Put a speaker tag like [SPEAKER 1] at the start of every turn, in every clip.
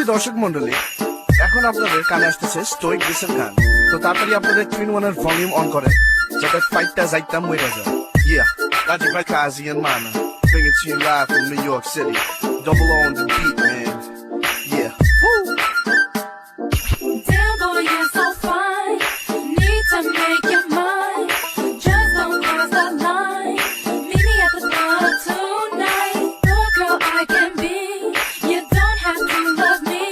[SPEAKER 1] সুপ্রিয় দর্শক মন্ডলী, এখন আপনাদের কানে আসতেছে স্টোইক ডিসের গান। তো তাড়াতাড়ি আপনাদের টুইন ওয়ানের ভলিউম অন করে যাতে ফাইটটা যাইতাম মরে যায়। Yeah, Logic by Kazi and Mana, bring it to you live from New York City. Double on the beat, man. Yeah. Woo!
[SPEAKER 2] Damn boy, you're so fine. Need to make your mind. Just don't cross the line. Meet me at the bar tonight. The girl I can be. You don't have to love me,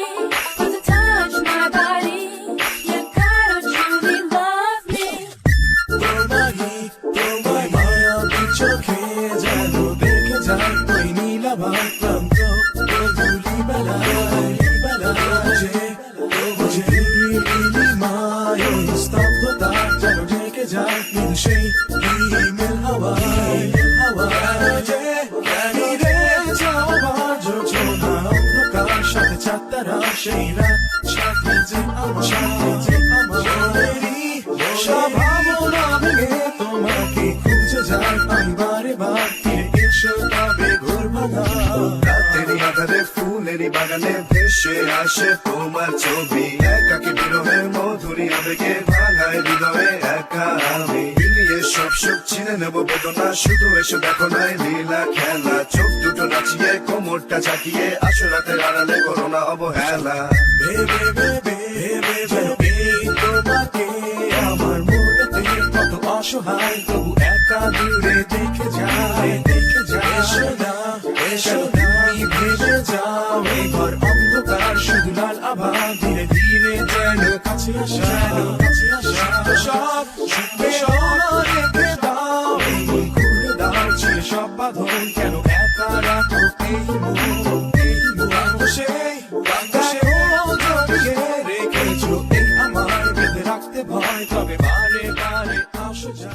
[SPEAKER 2] but to touch my body, you gotta truly love me.
[SPEAKER 3] তোমায় মায়াবী চোখে যেন দেখে যায় ওই নীলাভার প্রান্ত বুঝে নীলিমায় ওই স্তব্ধতা যেন ঢেকে যায় কিন্তু সেই হিমেল হাওয়া যে ফিরে যাওয়ার যোজনা অন্ধকার সাথে চাঁদতারা সেই রাত সাথে যে আমার সব ভাবনা ভেঙে তোমাকে খুঁজে যায় আমি বারে বার ফিরে এসো তবে ঘোর ভাঙা
[SPEAKER 1] রাতেরই আধারে ফুলেরই বাগানে ভেসে আসে তোমার ছবি। একাকি বিরহে মধুরী আবেগে ভাঙায় হৃদয়ে একা আমি। মিলিয়ে সব সুখ চিনে নেবো বেদনা, শুধু এসে দেখো নাই লীলা খেলা। চোখ দুটো নাচিয়ে কোমরটা ঝাঁকিয়ে আসো রাতের আড়ালে করো না অবহেলা।
[SPEAKER 3] ভেবে যেন এই তোমাকে আমার মনেতে কত অসহায় তবু একা দূরে দেখে যায় এসো তুমি ভেবে যাও এই ঘর অন্ধকার শুধু লাল আভা ধীরে ধীরে যেন কাছে আসা সব রেখে দাও এই মন খুলে দাও ছিল সব বাঁধন কেন একা রাখো এই সেই জড়িয়ে রেখেছো এই আমার বেঁধে রাখতে ভয় তবে বারে বারে আসো যা